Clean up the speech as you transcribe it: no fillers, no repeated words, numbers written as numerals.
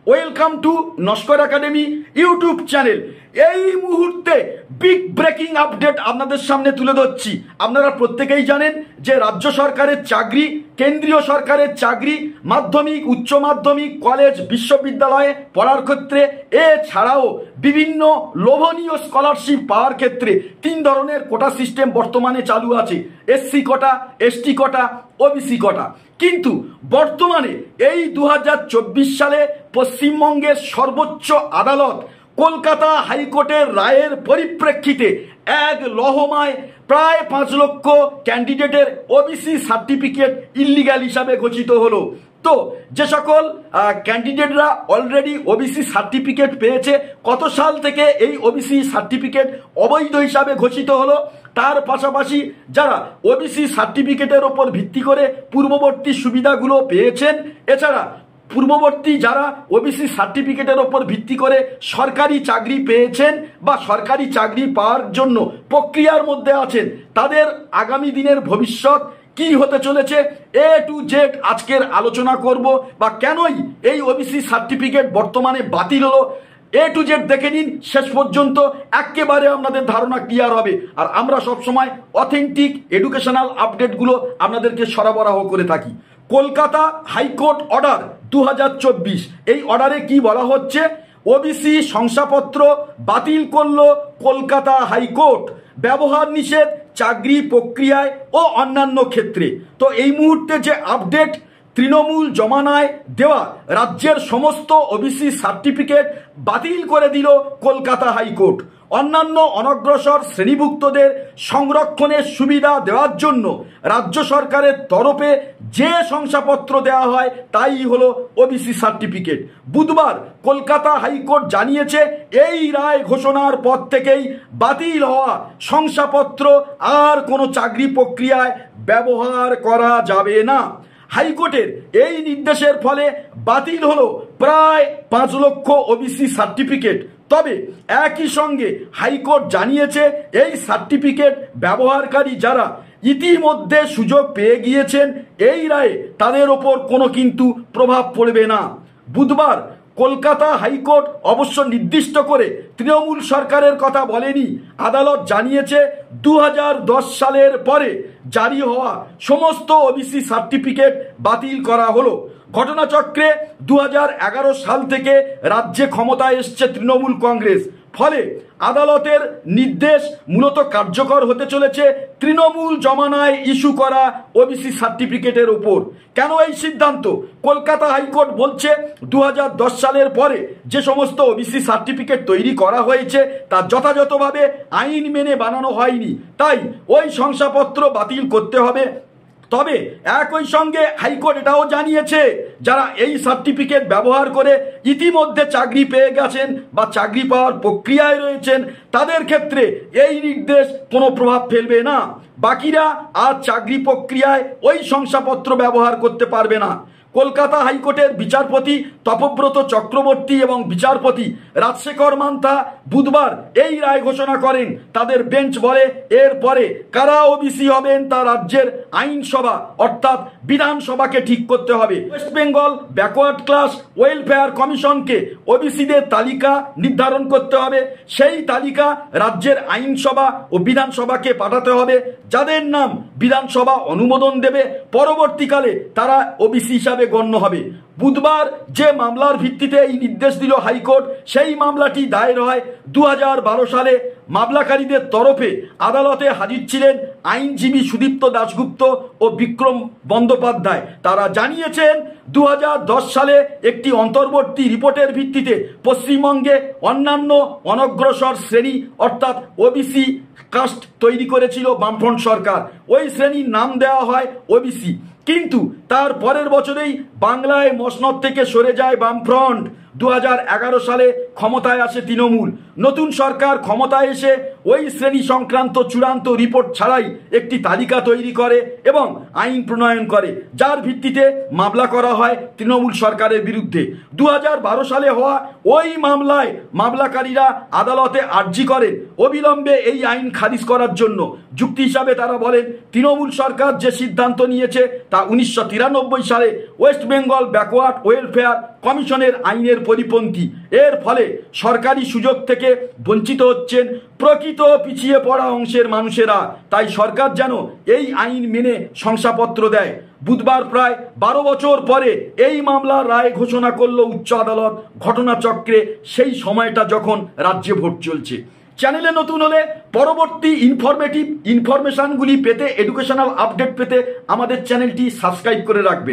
Welcome to Naskar academy YouTube channel. এই মুহূর্তে big breaking update আপনাদের সামনে তুলে ধরছি। আপনারা প্রত্যেকেই জানেন যে রাজ্য সরকারের চাকরি, কেন্দ্রীয় সরকারের চাকরি, মাধ্যমিক, উচ্চ মাধ্যমিক, কলেজ, বিশ্ববিদ্যালয়ে পড়ার ক্ষেত্রে এছাড়াও বিভিন্ন লোভনীয় স্কলারশিপ পাওয়ার ক্ষেত্রে তিন ধরনের কোটা সিস্টেম বর্তমানে চালু আছে: এসসি কোটা, এসটি কোটা, ওবিসি কোটা। কিন্তু বর্তমানে এই 2024 সালে পশ্চিমবঙ্গের সর্বোচ্চ আদালত কলকাতা হাইকোর্টের রায়ের পরিপ্রেক্ষিতে এক লহমায় প্রায় 5 লক্ষ ক্যান্ডিডেটের ওবিসি সার্টিফিকেট ইল্লিগ্যাল হিসাবে ঘোষিত হলো। তো যে সকল ক্যান্ডিডেটরা অলরেডি ওবিসি সার্টিফিকেট পেয়েছে, কত সাল থেকে এই ওবিসি সার্টিফিকেট অবৈধ হিসাবে ঘোষিত হলো, তার পাশাপাশি যারা ওবিসি সার্টিফিকেটের ওপর ভিত্তি করে পূর্ববর্তী সুবিধাগুলো পেয়েছেন, এছাড়া পূর্ববর্তী যারা ওবিসি সার্টিফিকেটের ওপর ভিত্তি করে সরকারি চাকরি পেয়েছেন বা সরকারি চাকরি পাওয়ার জন্য প্রক্রিয়ার মধ্যে আছেন, তাদের আগামী দিনের ভবিষ্যৎ কি হতে চলেছে এ টু জেড আজকের আলোচনা করব। বা কেনই এই ওবিসি সার্টিফিকেট বর্তমানে বাতিল হলো, এ টু জেড দেখে নিন, শেষ পর্যন্ত একেবারে আপনাদের ধারণা ক্লিয়ার হবে। আর আমরা সবসময় অথেন্টিক এডুকেশনাল আপডেটগুলো আপনাদেরকে সরবরাহ করে থাকি। কলকাতা হাইকোর্ট অর্ডার 2024, এই অর্ডারে কি বলা হচ্ছে? ওবিসি শংসাপত্র বাতিল করলো কলকাতা হাইকোর্ট, ব্যবহার নিষেধ চাকরি প্রক্রিয়ায় ও অন্যান্য ক্ষেত্রে। তো এই মুহূর্তে যে আপডেট, তৃণমূল জমানায় দেওয়া রাজ্যের সমস্ত ওবিসি সার্টিফিকেট বাতিল করে দিল কলকাতা হাইকোর্ট। অন্যান্য অনগ্রসর শ্রেণীভুক্তদের সংরক্ষণের সুবিধা দেওয়ার জন্য রাজ্য সরকারের তরফে যে শংসাপত্র দেওয়া হয় তাই হলো ওবিসি সার্টিফিকেট। বুধবার কলকাতা হাইকোর্ট জানিয়েছে, এই রায় ঘোষণার পর থেকেই বাতিল হওয়া শংসাপত্র আর কোনো চাকরি প্রক্রিয়ায় ব্যবহার করা যাবে না। হাইকোর্টের এই নির্দেশের ফলে বাতিল হলো প্রায় 5 লক্ষ ওবিসি সার্টিফিকেট। তবে একই সঙ্গে হাইকোর্ট জানিয়েছে, এই সার্টিফিকেট ব্যবহারকারী যারা ইতিমধ্যে সুযোগ পেয়ে গিয়েছেন এই রায়ে তাদের ওপর কোনো কিন্তু প্রভাব পড়বে না। বুধবার কলকাতা হাইকোর্ট অবশ্য নির্দিষ্ট করে তৃণমূল সরকারের কথা বলেনি। আদালত জানিয়েছে 2010 সালের পরে জারি হওয়া সমস্ত ওবিসি সার্টিফিকেট বাতিল করা হলো। ঘটনাচক্রে 2011 সাল থেকে রাজ্যে ক্ষমতায় এসছে তৃণমূল কংগ্রেস, ফলে আদালতের নির্দেশ মূলত কার্যকর হতে চলেছে তৃণমূল জমানায় ইস্যু করা ওবিসি সার্টিফিকেটের ওপর। কেন এই সিদ্ধান্ত? কলকাতা হাইকোর্ট বলছে 2010 সালের পরে যে সমস্ত ওবিসি সার্টিফিকেট তৈরি করা হয়েছে তা যথাযথভাবে আইন মেনে বানানো হয়নি, তাই ওই শংসাপত্র বাতিল করতে হবে। তবে একই সঙ্গে হাইকোর্ট এটাও জানিয়েছে, যারা এই সার্টিফিকেট ব্যবহার করে ইতিমধ্যে চাকরি পেয়ে গেছেন বা চাকরি পাওয়ার প্রক্রিয়ায় রয়েছেন তাদের ক্ষেত্রে এই নির্দেশ কোনো প্রভাব ফেলবে না। বাকিরা আর চাকরি প্রক্রিয়ায় ওই শংসাপত্র ব্যবহার করতে পারবে না। কলকাতা হাইকোর্টের বিচারপতি তপব্রত চক্রবর্তী এবং বিচারপতি রাজশেখর মান্থা বুধবার এই রায় ঘোষণা করেন। তাদের বেঞ্চ বলে, এরপরে কারা ওবিসি হবেন তা রাজ্যের আইনসভা অর্থাৎ বিধানসভাকে ঠিক করতে হবে। West Bengal backward class welfare কমিশনকে ওবিসিদের তালিকা নির্ধারণ করতে হবে। সেই তালিকা রাজ্যের আইনসভা ও বিধানসভাকে পাঠাতে হবে। যাদের নাম বিধানসভা অনুমোদন দেবে পরবর্তীকালে তারা ওবিসি হিসাবে গণ্য হবে। বুধবার যে মামলার ভিত্তিতে এই নির্দেশ দিল হাইকোর্ট, সেই মামলাটি দায়ের হয় 2012 সালে। মামলাকারীদের তরফে আদালতে হাজির ছিলেন আইনজীবী সুদীপ্ত দাশগুপ্ত ও বিক্রম বন্দ্যোপাধ্যায়। তারা জানিয়েছেন 2010 সালে একটি অন্তর্বর্তী রিপোর্টের ভিত্তিতে পশ্চিমবঙ্গে অন্যান্য অনগ্রসর শ্রেণী অর্থাৎ ওবিসি কাস্ট তৈরি করেছিল বামফ্রন্ট সরকার। ওই শ্রেণীর নাম দেওয়া হয় ওবিসি, কিন্তু তার পরের বছরেই বাংলায় মসনদ থেকে সরে যায় বামফ্রন্ট। 2011 সালে ক্ষমতায় আসে তৃণমূল। নতুন সরকার ক্ষমতায় এসে ওই শ্রেণী সংক্রান্ত চূড়ান্ত রিপোর্ট ছাড়াই একটি তালিকা তৈরি করে এবং আইন প্রণয়ন করে, যার ভিত্তিতে মামলা করা হয় তৃণমূল সরকারের বিরুদ্ধে। 2012 সালে হওয়া ওই মামলায় মামলাকারীরা আদালতে আর্জি করেন অবিলম্বে এই আইন খারিজ করার জন্য। যুক্তি হিসাবে তারা বলেন, তৃণমূল সরকার যে সিদ্ধান্ত নিয়েছে তা 1993 সালে ওয়েস্ট বেঙ্গল ব্যাকওয়ার্ড ওয়েলফেয়ার কমিশনের আইনের পরিপন্থী। এর ফলে সরকারি সুযোগ থেকে বঞ্চিত হচ্ছেন প্রকৃত পিছিয়ে পড়া অংশের মানুষেরা। তাই সরকার যেন এই আইন মেনে শংসাপত্র দেয়। বুধবার প্রায় 12 বছর পরে এই মামলার রায় ঘোষণা করল উচ্চ আদালত, ঘটনাচক্রে সেই সময়টা যখন রাজ্যে ভোট চলছে। চ্যানেলে নতুন হলে পরবর্তী ইনফরমেশনগুলি পেতে, এডুকেশনাল আপডেট পেতে আমাদের চ্যানেলটি সাবস্ক্রাইব করে রাখবেন।